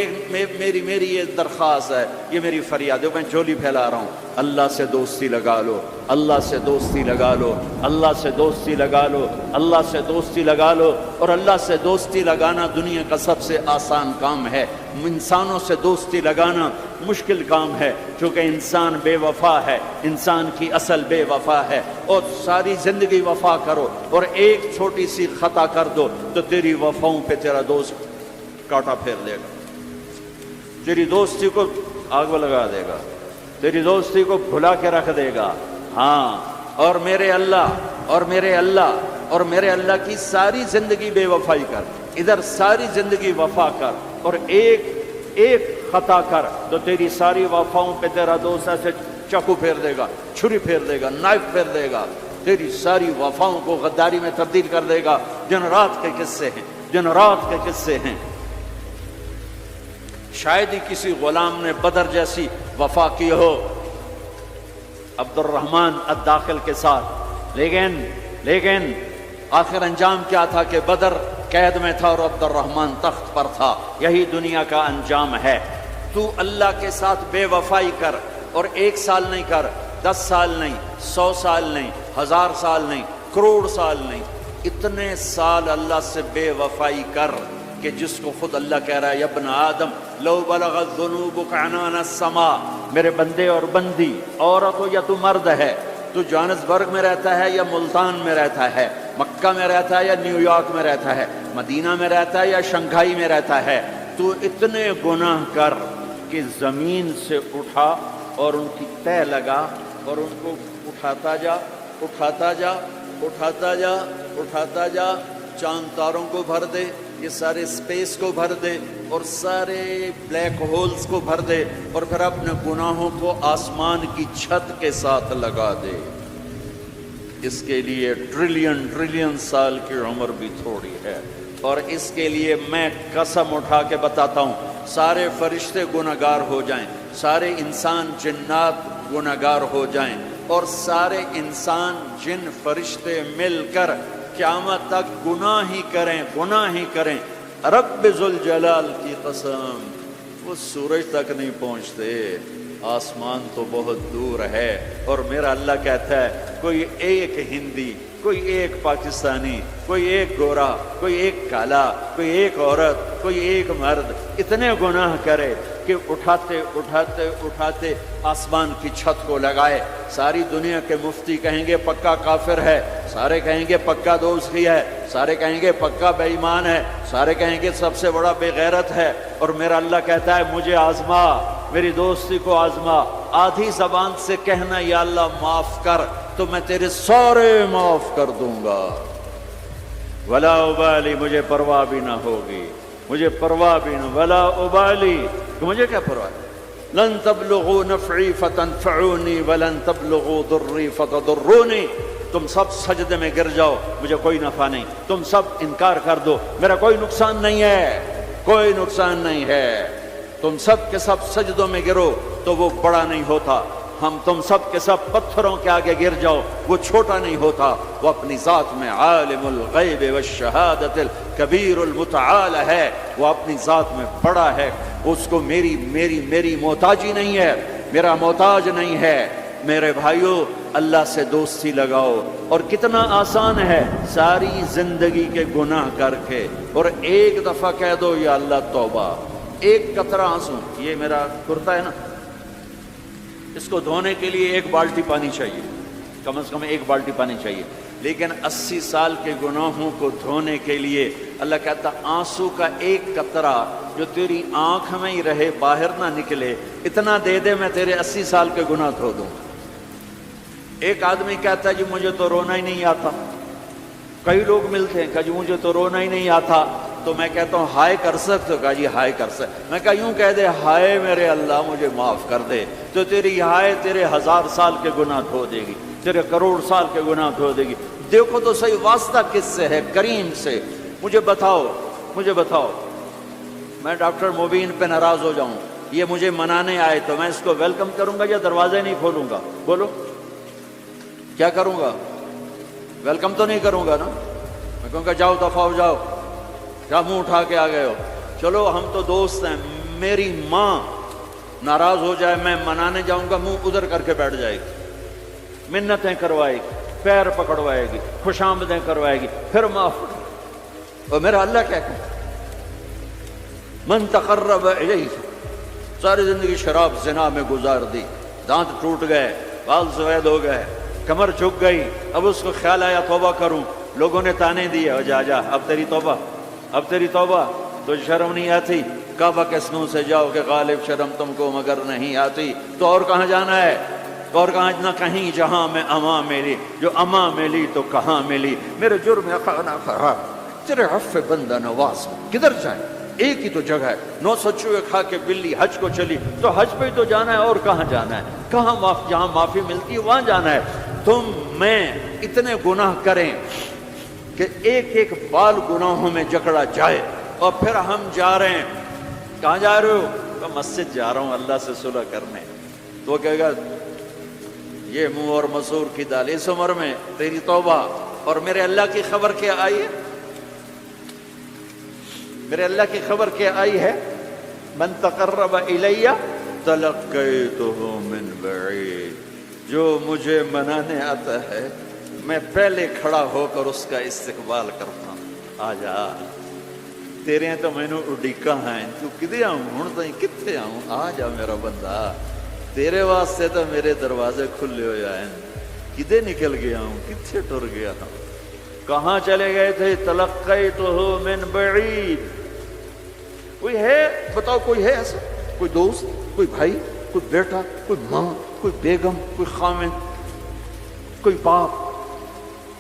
یہ درخواست ہے، یہ میری فریاد ہے، میں جھولی پھیلا رہا ہوں، اللہ سے دوستی لگا لو، اللہ سے دوستی لگا لو، اللہ سے دوستی لگا لو، اللہ سے دوستی لگا لو۔ اور اللہ سے دوستی لگانا دنیا کا سب سے آسان کام ہے۔ انسانوں سے دوستی لگانا مشکل کام ہے، چونکہ انسان بے وفا ہے، انسان کی اصل بے وفا ہے۔ اور ساری زندگی وفا کرو اور ایک چھوٹی سی خطا کر دو تو تیری وفاؤں پہ تیرا دوست کاٹا پھیر دے گا، تیری دوستی کو آگ لگا دے گا، تیری دوستی کو بھلا کے رکھ دے گا۔ ہاں، اور میرے اللہ کی ساری زندگی بے وفائی کر، ادھر ساری زندگی وفا کر، اور ایک خطا کر تو تیری ساری وفاؤں پہ تیرا دوست ایسے چاقو پھیر دے گا، چھری پھیر دے گا، نائف پھیر دے گا، تیری ساری وفاؤں کو غداری میں تبدیل کر دے گا۔ دن رات کے قصے ہیں۔ شاید ہی کسی غلام نے بدر جیسی وفا کی ہو عبد الرحمن الداخل کے ساتھ، لیکن آخر انجام کیا تھا کہ بدر قید میں تھا اور عبد الرحمن تخت پر تھا۔ یہی دنیا کا انجام ہے۔ تو اللہ کے ساتھ بے وفائی کر، اور 1 سال نہیں کر، 10 سال نہیں، 100 سال نہیں، 1000 سال نہیں، کروڑ سال نہیں، اتنے سال اللہ سے بے وفائی کر کہ جس کو خود اللہ کہہ رہا ہے، یا ابن آدم لو بلغت ذنوبک عنان السماء، میرے بندے اور بندی، عورت ہو یا تو مرد ہے، تو جوہانسبرگ میں رہتا ہے یا ملتان میں رہتا ہے، مکہ میں رہتا ہے یا نیو یارک میں رہتا ہے، مدینہ میں رہتا ہے یا شنگھائی میں رہتا ہے، تو اتنے گناہ کر کہ زمین سے اٹھا اور ان کی تہ لگا اور ان کو اٹھاتا جا، چاند تاروں کو بھر دے، یہ سارے اسپیس کو بھر دے اور سارے بلیک ہولز کو بھر دے، اور پھر اپنے گناہوں کو آسمان کی چھت کے ساتھ لگا دے۔ اس کے لیے ٹریلین سال کی عمر بھی تھوڑی ہے، اور اس کے لیے میں قسم اٹھا کے بتاتا ہوں، سارے فرشتے گناہگار ہو جائیں، سارے انسان جنات گناہگار ہو جائیں، اور سارے انسان جن فرشتے مل کر قیامت تک گناہ ہی کریں، رب ذوالجلال کی قسم، وہ سورج تک نہیں پہنچتے، آسمان تو بہت دور ہے۔ اور میرا اللہ کہتا ہے کوئی ایک ہندی، کوئی ایک پاکستانی، کوئی ایک گورا، کوئی ایک کالا، کوئی ایک عورت، کوئی ایک مرد اتنے گناہ کرے کہ اٹھاتے آسمان کی چھت کو لگائے۔ ساری دنیا کے مفتی کہیں گے پکا کافر ہے، سارے کہیں گے پکا دوزخی ہے، سارے کہیں گے پکا بے ایمان ہے، سارے کہیں گے سب سے بڑا بے غیرت ہے، اور میرا اللہ کہتا ہے مجھے آزما، میری دوستی کو آزما، آدھی زبان سے کہنا یا اللہ معاف کر تو میں تیرے سارے معاف کر دوں گا، ولا ابالی، مجھے پرواہ بھی نہ ہوگی، مجھے پرواہ بھی نہ، ولا ابالی، کہ مجھے کیا پرواہ ہے، لن تبلغوا نفعی فتنفعونی ولن تبلغوا ضری فتضرونی، تم سب سجدے میں گر جاؤ مجھے کوئی نفع نہیں، تم سب انکار کر دو میرا کوئی نقصان نہیں ہے، کوئی نقصان نہیں ہے، تم سب کے سب سجدوں میں گرو تو وہ بڑا نہیں ہوتا، ہم تم سب کے سب پتھروں کے آگے گر جاؤ وہ چھوٹا نہیں ہوتا، وہ اپنی ذات میں عالم الغیب والشہادت الکبیر المتعال ہے، وہ اپنی ذات میں بڑا ہے، اس کو میری محتاجی نہیں ہے، میرا محتاج نہیں ہے۔ میرے بھائیو اللہ سے دوستی لگاؤ، اور کتنا آسان ہے، ساری زندگی کے گناہ کر کے اور ایک دفعہ کہہ دو یا اللہ توبہ، ایک قطرہ آنسو، یہ میرا کرتا ہے نا، اس کو دھونے کے لیے 1 بالٹی پانی چاہیے، کم از کم 1 بالٹی پانی چاہیے، لیکن 80 سال کے گناہوں کو دھونے کے لیے اللہ کہتا آنسو کا 1 قطرہ جو تیری آنکھ میں ہی رہے باہر نہ نکلے، اتنا دے دے میں تیرے 80 سال کے گناہ دھو دوں۔ ایک آدمی کہتا ہے جی مجھے تو رونا ہی نہیں آتا، کئی لوگ ملتے ہیں کہ جی مجھے تو رونا ہی نہیں آتا، تو میں کہتا ہوں ہائے کر سکتے ہو؟ کہا جی ہائے کر سکتے. میں کہا یوں کہہ دے ہائے میرے اللہ مجھے معاف کر دے, تو تیری ہائے تیرے 1000 سال کے گناہ دھو دے گی, تیرے کروڑ سال کے گناہ دھو دے گی. دیکھو تو صحیح واسطہ کس سے ہے؟ کریم سے. مجھے بتاؤ میں ڈاکٹر مبین پہ ناراض ہو جاؤں, یہ مجھے منانے آئے تو میں اس کو ویلکم کروں گا یا دروازے نہیں کھولوں گا؟ بولو کیا کروں گا؟ ویلکم تو نہیں کروں گا نا. میں کہوں گا جاؤ دفعہ ہو جاؤ, کیا منہ اٹھا کے آ گئے ہو؟ چلو ہم تو دوست ہیں. میری ماں ناراض ہو جائے, میں منانے جاؤں گا, منہ ادھر کر کے بیٹھ جائے گی, منتیں کروائے گی, پیر پکڑوائے گی, خوش آمدیں کروائے گی, پھر معاف. اور میرا اللہ کیا کہ من تقرب الیہ, ساری زندگی شراب زنا میں گزار دی, دانت ٹوٹ گئے, بال سفید ہو گئے, کمر جھک گئی, اب اس کو خیال آیا توبہ کروں, لوگوں نے تانے دیے جا اب تیری توبہ, تو شرم نہیں آتی؟ کعبہ کے سنوں سے جاؤ کہ غالب شرم تم کو مگر نہیں آتی. تو اور کہاں جانا ہے؟ اور کہاں نہ کہیں جہاں میں اماں ملی, جو اماں ملی تو کہاں ملی. میرے جرم خانہ خراب, تیرے عفو بندہ نواز, کدھر جائیں؟ ایک ہی تو جگہ ہے. 900 چوہے کھا کے بلی حج کو چلی, تو حج پہ ہی تو جانا ہے, اور کہاں جانا ہے؟ کہاں جہاں معافی ملتی ہے وہاں جانا ہے. تم میں اتنے گناہ کریں کہ ایک ایک بال گناہوں میں جکڑا جائے, اور پھر ہم جا رہے ہیں. کہاں جا رہے ہو؟ تو مسجد جا رہا ہوں اللہ سے صلح کرنے. تو وہ کہے گا یہ منہ اور مسور کی دال, اس عمر میں تیری توبہ. اور میرے اللہ کی خبر کیا آئی ہے؟ میرے اللہ کی خبر کیا آئی ہے؟ من تقرب الیہ تلقیتہ من بعید, جو مجھے منانے آتا ہے میں پہلے کھڑا ہو کر اس کا استقبال کرتا ہوں. آ جا, تیرے تو مینوں اڈیکا ہیں, تو کدے آؤں ہن تائیں کتنے آؤں, آ جا میرا بندہ, تیرے واسطے تو میرے دروازے کھلے ہوئے ہیں. کدے نکل گیا ہوں, کتنے ٹر گیا ہوں, کہاں چلے گئے تھے؟ تلقیتہ من بعید. کوئی ہے بتاؤ, کوئی ہے ایسا؟ کوئی دوست, کوئی بھائی, کوئی بیٹا, کوئی ماں, کوئی بیگم, کوئی خامن, کوئی باپ,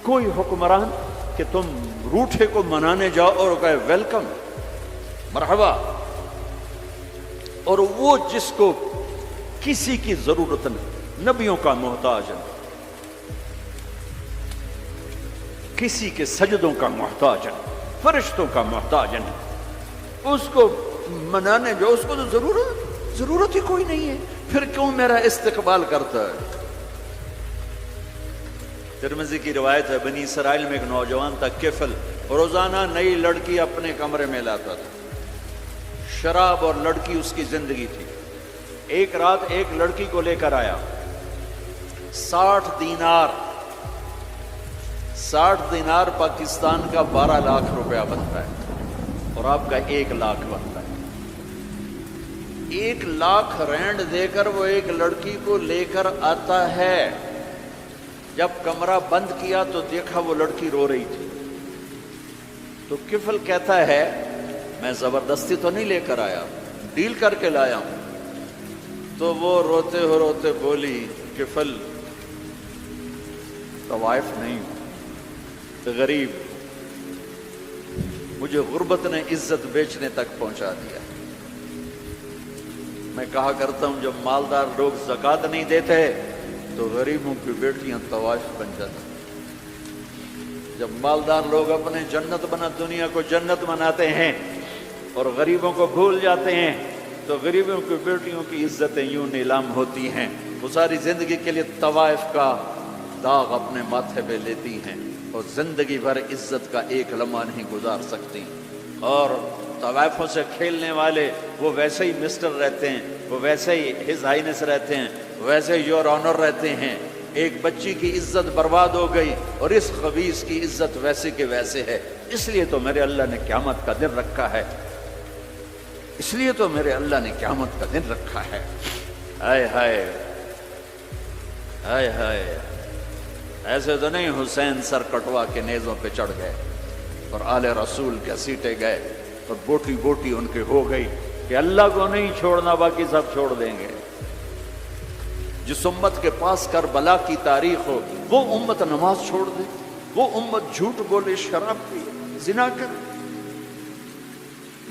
کوئی حکمران کہ تم روٹھے کو منانے جاؤ اور کہے ویلکم, مرحبا. اور وہ جس کو کسی کی ضرورت نہیں, نبیوں کا محتاج ہے, کسی کے سجدوں کا محتاج ہے, فرشتوں کا محتاج ہے, اس کو منانے جو اس کو تو ضرورت ہی کوئی نہیں ہے, پھر کیوں میرا استقبال کرتا ہے؟ ترمذی کی روایت ہے, بنی اسرائیل میں ایک نوجوان تھا کفل, روزانہ نئی لڑکی اپنے کمرے میں لاتا تھا. شراب اور لڑکی اس کی زندگی تھی. ایک رات ایک لڑکی کو لے کر آیا, 60 دینار پاکستان کا 12 لاکھ روپیہ بنتا ہے, اور آپ کا 1 لاکھ بنتا ہے. 1 لاکھ رینڈ دے کر وہ ایک لڑکی کو لے کر آتا ہے. جب کمرہ بند کیا تو دیکھا وہ لڑکی رو رہی تھی. تو کفل کہتا ہے میں زبردستی تو نہیں لے کر آیا, ڈیل کر کے لایا ہوں. تو وہ روتے روتے بولی, کفل طوائف نہیں, غریب, مجھے غربت نے عزت بیچنے تک پہنچا دیا. میں کہا کرتا ہوں جب مالدار لوگ زکوٰۃ نہیں دیتے تو غریبوں کی بیٹیاں طوائف بن جاتی. جب مالدار لوگ اپنے دنیا کو جنت بناتے ہیں اور غریبوں کو بھول جاتے ہیں تو غریبوں کی بیٹیوں کی عزتیں یوں نیلام ہوتی ہیں. وہ ساری زندگی کے لیے طوائف کا داغ اپنے ماتھے پہ لیتی ہیں اور زندگی بھر عزت کا ایک لمحہ نہیں گزار سکتی. اور طوائفوں سے کھیلنے والے وہ ویسے ہی مسٹر رہتے ہیں, وہ ویسے ہی ہز ہائنس رہتے ہیں, ویسے یور آنر رہتے ہیں. ایک بچی کی عزت برباد ہو گئی اور اس خبیث کی عزت ویسے کے ویسے ہے. اس لیے تو میرے اللہ نے قیامت کا دن رکھا ہے, اس لیے تو میرے اللہ نے قیامت کا دن رکھا ہے. ہائے ہائے ہائے ہائے, ایسے تو نہیں حسین سر کٹوا کے نیزوں پہ چڑھ گئے اور آل رسول کے سیٹے گئے اور بوٹی بوٹی ان کے ہو گئی کہ اللہ کو نہیں چھوڑنا باقی سب چھوڑ دیں گے. جس امت کے پاس کربلا کی تاریخ ہو وہ امت نماز چھوڑ دے, وہ امت جھوٹ بولے, شراب پی, زنا کرے,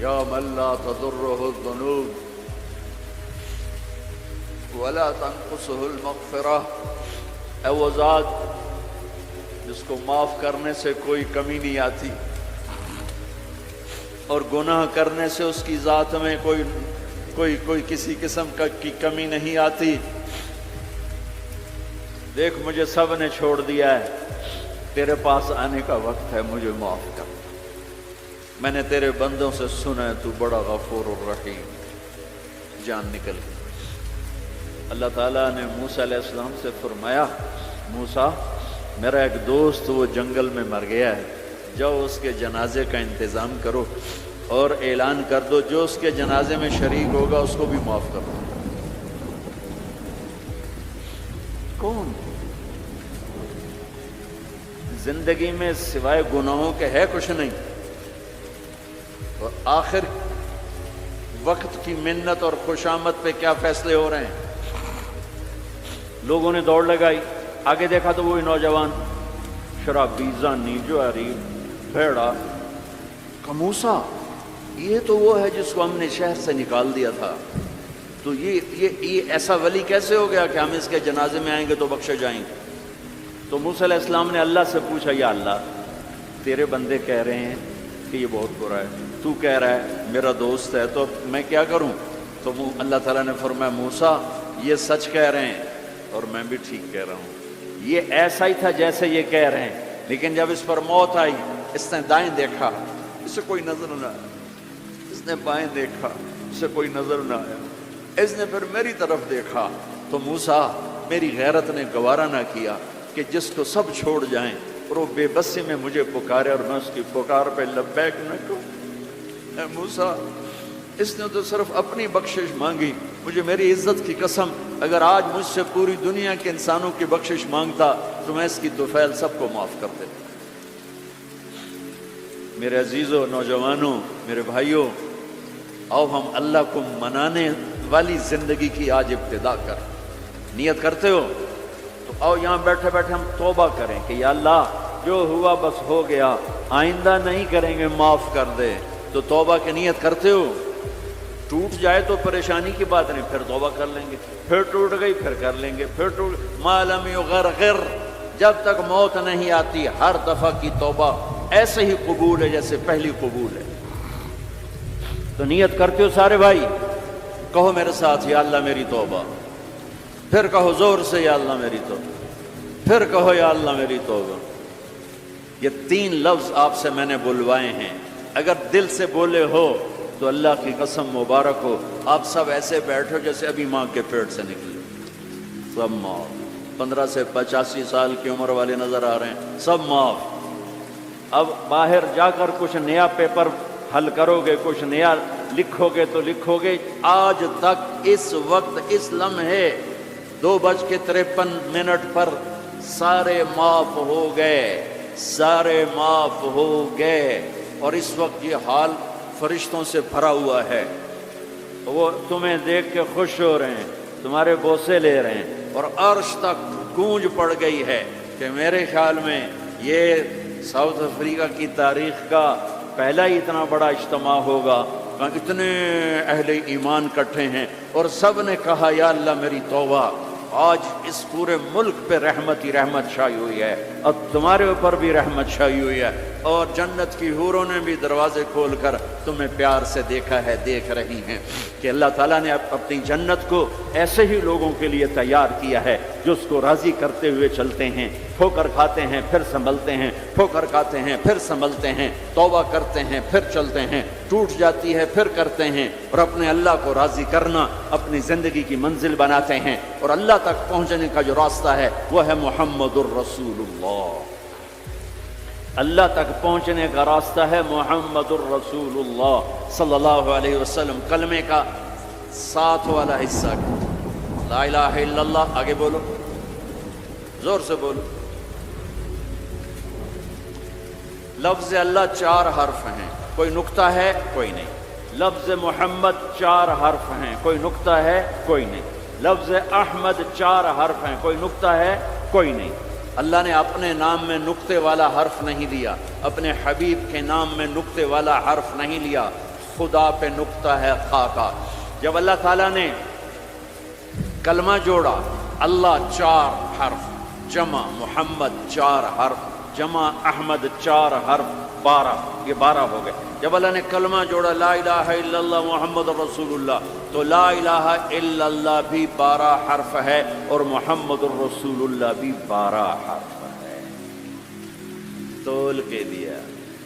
یا من لا تضرہ الذنوب ولا تنقصہ المغفرہ، اے وہ ذات جس کو معاف کرنے سے کوئی کمی نہیں آتی اور گناہ کرنے سے اس کی ذات میں کوئی کسی قسم کی کمی نہیں آتی۔ دیکھ مجھے سب نے چھوڑ دیا ہے، تیرے پاس آنے کا وقت ہے، مجھے معاف کر۔ میں نے تیرے بندوں سے سنا ہے تو بڑا غفور الرحیم۔ جان نکل گئی۔ اللہ تعالیٰ نے موسیٰ علیہ السلام سے فرمایا، موسیٰ میرا ایک دوست وہ جنگل میں مر گیا ہے، جاؤ اس کے جنازے کا انتظام کرو اور اعلان کر دو جو اس کے جنازے میں شریک ہوگا اس کو بھی معاف کر دو۔ کون زندگی میں سوائے گناہوں کے ہے کچھ نہیں، اور آخر وقت کی منت اور خوشامد پہ کیا فیصلے ہو رہے ہیں۔ لوگوں نے دوڑ لگائی، آگے دیکھا تو وہی نوجوان شرابی، زانی، جواری، بھیڑا۔ موسیٰ یہ تو وہ ہے جس کو ہم نے شہر سے نکال دیا تھا، تو یہ ایسا ولی کیسے ہو گیا کہ ہم اس کے جنازے میں آئیں گے تو بخشے جائیں گے؟ تو موسیٰ علیہ السلام نے اللہ سے پوچھا، یا اللہ تیرے بندے کہہ رہے ہیں کہ یہ بہت برا ہے، تو کہہ رہا ہے میرا دوست ہے، تو میں کیا کروں؟ تو اللہ تعالیٰ نے فرمایا، موسیٰ یہ سچ کہہ رہے ہیں اور میں بھی ٹھیک کہہ رہا ہوں، یہ ایسا ہی تھا جیسے یہ کہہ رہے ہیں، لیکن جب اس پر موت آئی اس نے دائیں دیکھا، اسے کوئی نظر نہ آیا، اس نے بائیں دیکھا، اسے کوئی نظر نہ آیا، اس نے پھر میری طرف دیکھا، تو موسیٰ میری غیرت نے گوارا نہ کیا کہ جس کو سب چھوڑ جائیں اور وہ بے بسی میں مجھے پکارے اور میں اس کی پکار پہ لبیک نہ کہوں۔ اے موسیٰ اس نے تو صرف اپنی بخشش مانگی، مجھے میری عزت کی قسم اگر آج مجھ سے پوری دنیا کے انسانوں کی بخشش مانگتا تو میں اس کی طفیل سب کو معاف کر دیتا۔ میرے عزیزوں، نوجوانوں، میرے بھائیوں، آؤ ہم اللہ کو منانے والی زندگی کی آج ابتدا کر۔ نیت کرتے ہو تو آؤ یہاں بیٹھے بیٹھے ہم توبہ کریں کہ یا اللہ جو ہوا بس ہو گیا، آئندہ نہیں کریں گے، معاف کر دے۔ تو توبہ کی نیت کرتے ہو؟ ٹوٹ جائے تو پریشانی کی بات نہیں، پھر توبہ کر لیں گے، پھر ٹوٹ گئی پھر کر لیں گے، پھر ٹوٹ ما لم یغرغر، جب تک موت نہیں آتی ہر دفعہ کی توبہ ایسے ہی قبول ہے جیسے پہلی قبول ہے۔ تو نیت کرتے ہو سارے بھائی؟ کہو میرے ساتھ، یا اللہ میری توبہ، پھر کہو زور سے، یا اللہ میری توبہ، پھر کہو یا اللہ میری توبہ۔ یہ 3 لفظ آپ سے میں نے بلوائے ہیں، اگر دل سے بولے ہو تو اللہ کی قسم مبارک ہو آپ سب ایسے بیٹھو جیسے ابھی ماں کے پیٹ سے نکلے، سب معاف۔ 15 سے 85 سال کی عمر والے نظر آ رہے ہیں، سب معاف۔ اب باہر جا کر کچھ نیا پیپر حل کرو گے، کچھ نیا لکھو گے تو لکھو گے آج تک اس وقت اس لمحے 2:53 پر سارے معاف ہو گئے، سارے معاف ہو گئے، اور اس وقت یہ حال فرشتوں سے بھرا ہوا ہے، وہ تمہیں دیکھ کے خوش ہو رہے ہیں، تمہارے بوسے لے رہے ہیں، اور عرش تک گونج پڑ گئی ہے کہ میرے خیال میں یہ ساؤتھ افریقہ کی تاریخ کا پہلا ہی اتنا بڑا اجتماع ہوگا، اتنے اہل ایمان اکٹھے ہیں اور سب نے کہا یا اللہ میری توبہ۔ آج اس پورے ملک پہ رحمت ہی رحمت چھائی ہوئی ہے، اب تمہارے اوپر بھی رحمت چھائی ہوئی ہے، اور جنت کی حوروں نے بھی دروازے کھول کر تمہیں پیار سے دیکھا ہے، دیکھ رہی ہیں کہ اللہ تعالیٰ نے اپنی جنت کو ایسے ہی لوگوں کے لیے تیار کیا ہے جو اس کو راضی کرتے ہوئے چلتے ہیں، ٹھوکر کھاتے ہیں پھر سنبھلتے ہیں، ٹھوکر کھاتے ہیں پھر سنبھلتے ہیں، توبہ کرتے ہیں پھر چلتے ہیں، ٹوٹ جاتی ہے پھر کرتے ہیں، اور اپنے اللہ کو راضی کرنا اپنی زندگی کی منزل بناتے ہیں، اور اللہ تک پہنچنے کا جو راستہ ہے وہ ہے محمد الرسول اللہ۔ اللہ تک پہنچنے کا راستہ ہے محمد الرسول اللہ صلی اللہ علیہ وسلم۔ کلمے کا ساتھ والا حصہ لا الہ الا اللہ، آگے بولو، زور سے بولو۔ لفظ اللہ 4 حرف ہیں، کوئی نقطہ ہے کوئی نہیں۔ لفظ محمد 4 حرف ہیں، کوئی نقطہ ہے کوئی نہیں۔ لفظ احمد 4 حرف ہیں، کوئی نقطہ ہے کوئی نہیں۔ اللہ نے اپنے نام میں نقطے والا حرف نہیں لیا، اپنے حبیب کے نام میں نقطے والا حرف نہیں لیا۔ خدا پہ نقطہ ہے خا کا۔ جب اللہ تعالیٰ نے کلمہ جوڑا، اللہ 4 حرف، جمع محمد 4 حرف، جمع احمد 4 حرف، 12، یہ 12 ہو گئے۔ جب اللہ نے کلمہ جوڑا لا الہ الا اللہ محمد رسول اللہ، تو لا الہ الا اللہ بھی 12 حرف ہے اور محمد رسول اللہ بھی 12 حرف ہے۔ تول کے دیا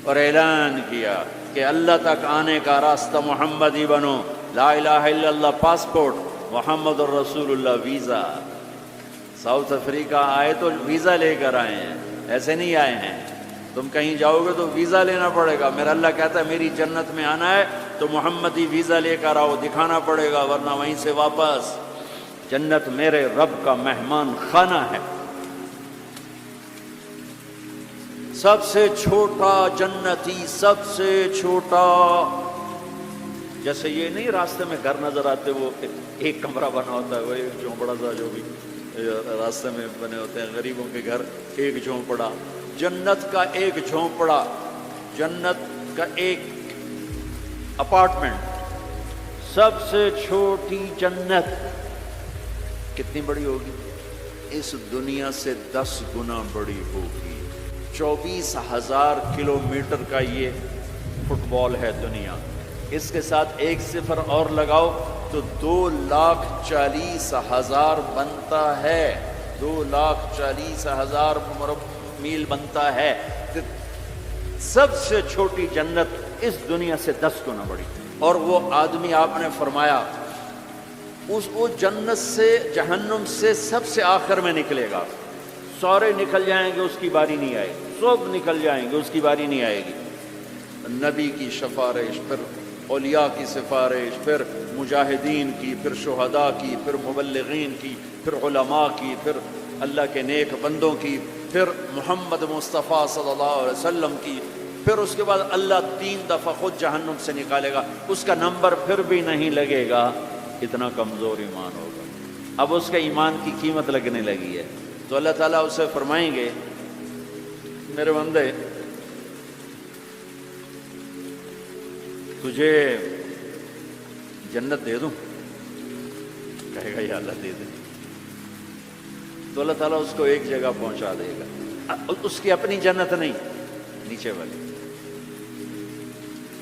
اور اعلان کیا کہ اللہ تک آنے کا راستہ محمد ہی بنو، لا الہ الا اللہ پاسپورٹ، محمد الرسول اللہ ویزا۔ ساؤتھ افریقہ آئے تو ویزا لے کر آئے ہیں، ایسے نہیں آئے ہیں۔ تم کہیں جاؤ گے تو ویزا لینا پڑے گا۔ میرا اللہ کہتا ہے میری جنت میں آنا ہے تو محمدی ویزا لے کر آؤ، دکھانا پڑے گا، ورنہ وہیں سے واپس۔ جنت میرے رب کا مہمان خانہ ہے۔ سب سے چھوٹا جنتی، سب سے چھوٹا، جیسے یہ نہیں راستے میں گھر نظر آتے، وہ ایک کمرہ بنا ہوتا ہے، وہ ایک جھونپڑا سا جو بھی راستے میں بنے ہوتے ہیں غریبوں کے گھر، ایک جھونپڑا۔ جنت کا ایک جھونپڑا، جنت کا ایک اپارٹمنٹ، سب سے چھوٹی جنت کتنی بڑی ہوگی؟ اس دنیا سے 10 گنا بڑی ہوگی۔ 24,000 کلومیٹر کا یہ فٹ بال ہے دنیا، اس کے ساتھ 1 صفر اور لگاؤ تو 2,40,000 بنتا ہے، 2,40,000 میل بنتا ہے۔ سب سے چھوٹی جنت اس دنیا سے 10 گنا بڑی۔ اور وہ آدمی آپ نے فرمایا وہ جنت سے، جہنم سے سب سے آخر میں نکلے گا۔ سارے نکل جائیں گے، اس کی باری نہیں آئے گی، سب نکل جائیں گے، اس کی باری نہیں آئے گی۔ نبی کی سفارش، پھر اولیاء کی سفارش، پھر مجاہدین کی، پھر شہداء کی، پھر مبلغین کی، پھر علماء کی، پھر اللہ کے نیک بندوں کی، پھر محمد مصطفیٰ صلی اللہ علیہ وسلم کی، پھر اس کے بعد اللہ 3 دفعہ خود جہنم سے نکالے گا، اس کا نمبر پھر بھی نہیں لگے گا، اتنا کمزور ایمان ہوگا۔ اب اس کے ایمان کی قیمت لگنے لگی ہے، تو اللہ تعالیٰ اسے فرمائیں گے میرے بندے تجھے جنت دے دوں؟ کہے گا یا اللہ دے دیں۔ تو اللہ تعالیٰ اس کو ایک جگہ پہنچا دے گا، اس کی اپنی جنت نہیں، نیچے والی،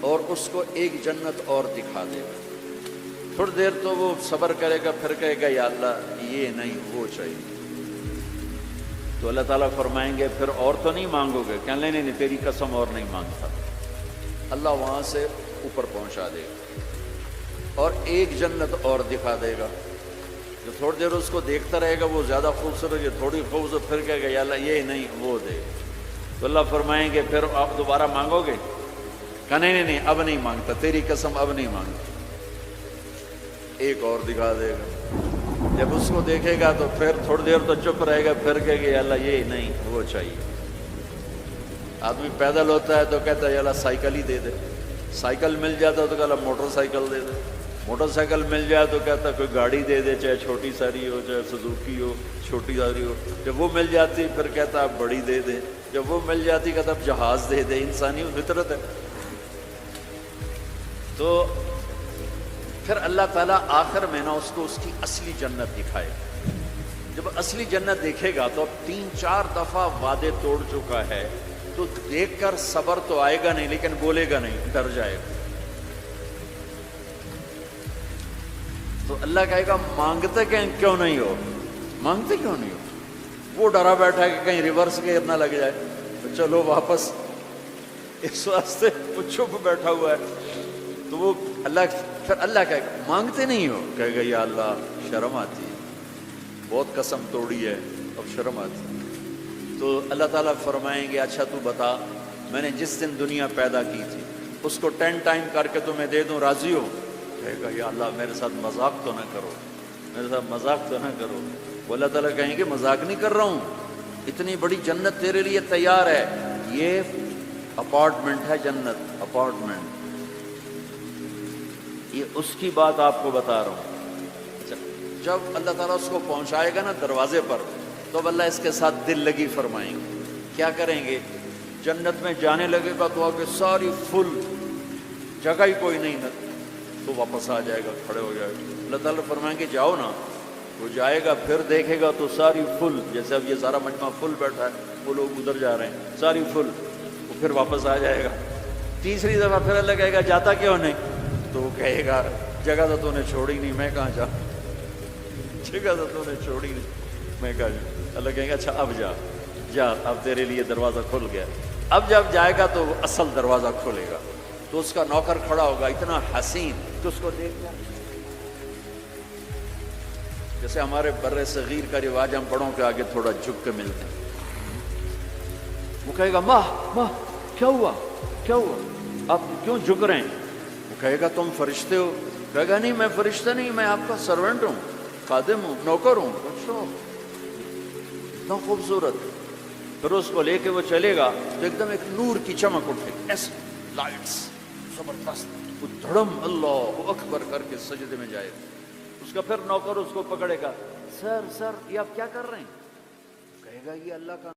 اور اس کو ایک جنت اور دکھا دے گا۔ تھوڑی دیر تو وہ صبر کرے گا، پھر کہے گا یا اللہ یہ نہیں وہ چاہیے۔ تو اللہ تعالیٰ فرمائیں گے پھر اور تو نہیں مانگو گے؟ کہنے نہیں تیری قسم اور نہیں مانگتا۔ اللہ وہاں سے اوپر پہنچا دے گا اور ایک جنت اور دکھا دے گا۔ جو تھوڑی دیر اس کو دیکھتا رہے گا وہ زیادہ خوبصورت، یہ تھوڑی خوبصورت، پھر کہے گا یا اللہ یہ نہیں وہ دے۔ تو اللہ فرمائیں گے پھر آپ دوبارہ مانگو گے؟ کہنے نہیں اب نہیں مانگتا، تیری قسم اب نہیں مانگتا۔ ایک اور دکھا دے گا۔ جب اس کو دیکھے گا تو پھر تھوڑی دیر تو چپ رہے گا، پھر کہے گا یا اللہ یہ نہیں وہ چاہیے۔ آدمی پیدل ہوتا ہے تو کہتا ہے یا اللہ سائیکل ہی دے دے، سائیکل مل جاتا ہے تو کہتا موٹر سائیکل دے دے، موٹر سائیکل مل جائے تو کہتا ہے کوئی گاڑی دے دے، چاہے چھوٹی ساری ہو چاہے سزوکی ہو، چھوٹی ساری ہو۔ جب وہ مل جاتی پھر کہتا ہے بڑی دے دے، جب وہ مل جاتی کہتا اب جہاز دے دے۔ انسانی فطرت ہے۔ تو پھر اللہ تعالیٰ آخر میں نا اس کو اس کی اصلی جنت دکھائے گا۔ جب اصلی جنت دیکھے گا تو اب 3-4 دفعہ وعدے توڑ چکا ہے، تو دیکھ کر صبر تو آئے گا نہیں، لیکن بولے گا نہیں، ڈر جائے گا۔ تو اللہ کہے گا مانگتے کیوں نہیں ہو؟ مانگتے کیوں نہیں ہو؟ وہ ڈرا بیٹھا ہے کہ کہیں ریورس گیئر نہ لگ جائے، تو چلو واپس، اس واسطے وہ چپ بیٹھا ہوا ہے۔ تو وہ پھر اللہ کہے گا مانگتے نہیں ہو؟ کہے گا یا اللہ شرم آتی ہے، بہت قسم توڑی ہے، اب شرم آتی ہے۔ تو اللہ تعالیٰ فرمائیں گے اچھا تو بتا، میں نے جس دن دنیا پیدا کی تھی اس کو 10 ٹائم کر کے تمہیں دے دوں، راضی ہو؟ کہے گا یا اللہ میرے ساتھ مذاق تو نہ کرو، میرے ساتھ مذاق تو نہ کرو۔ وہ اللہ تعالیٰ کہیں گے مذاق نہیں کر رہا ہوں، اتنی بڑی جنت تیرے لیے تیار ہے، یہ اپارٹمنٹ ہے جنت، اپارٹمنٹ، یہ اس کی بات آپ کو بتا رہا ہوں۔ جب اللہ تعالیٰ اس کو پہنچائے گا نا دروازے پر، تو اب اللہ اس کے ساتھ دل لگی فرمائیں گے۔ کیا کریں گے؟ جنت میں جانے لگے گا تو آگے ساری فل جگہ ہی کوئی نہیں ہے تو واپس آ جائے گا، کھڑے ہو جائے گا۔ اللہ تعالیٰ فرمائیں گے جاؤ نا، وہ جائے گا، پھر دیکھے گا تو ساری فل، جیسے اب یہ سارا مجمع فل بیٹھا ہے، وہ لوگ ادھر جا رہے ہیں، ساری فل، وہ پھر واپس آ جائے گا۔ تیسری دفعہ پھر اللہ کہے گا جاتا کیوں نہیں؟ تو وہ کہے گا جگہ تو نے چھوڑی نہیں، میں کہاں جاؤں، جگہ تو نے چھوڑی نہیں، میں کہاں جاؤں۔ اللہ کہے گا اچھا اب جا جا، اب تیرے لیے دروازہ کھل گیا۔ اب جب جائے گا تو اصل دروازہ کھلے گا، تو اس کا نوکر کھڑا ہوگا اتنا حسین کہ اس کو دیکھ لیا، جیسے ہمارے بر صغیر کا رواج، ہم بڑوں کے آگے تھوڑا جھک کے ملتے ہیں۔ وہ کہے گا ماہ ماہ کیا ہوا کیا ہوا، آپ کیوں جھک رہے ہیں؟ وہ کہے گا تم فرشتے ہو؟ کہے گا نہیں میں فرشتہ نہیں، میں آپ کا سرونٹ ہوں، خادم ہوں، نوکر ہوں۔ اچھا اتنا خوبصورت۔ پھر اس کو لے کے وہ چلے گا تو ایک دم ایک نور کی چمک اٹھے، ایسے لائٹس زبردست، وہ دھڑم اللہ اکبر کر کے سجدے میں جائے گا۔ اس کا پھر نوکر اس کو پکڑے گا، سر سر یہ آپ کیا کر رہے ہیں؟ کہے گا یہ اللہ کا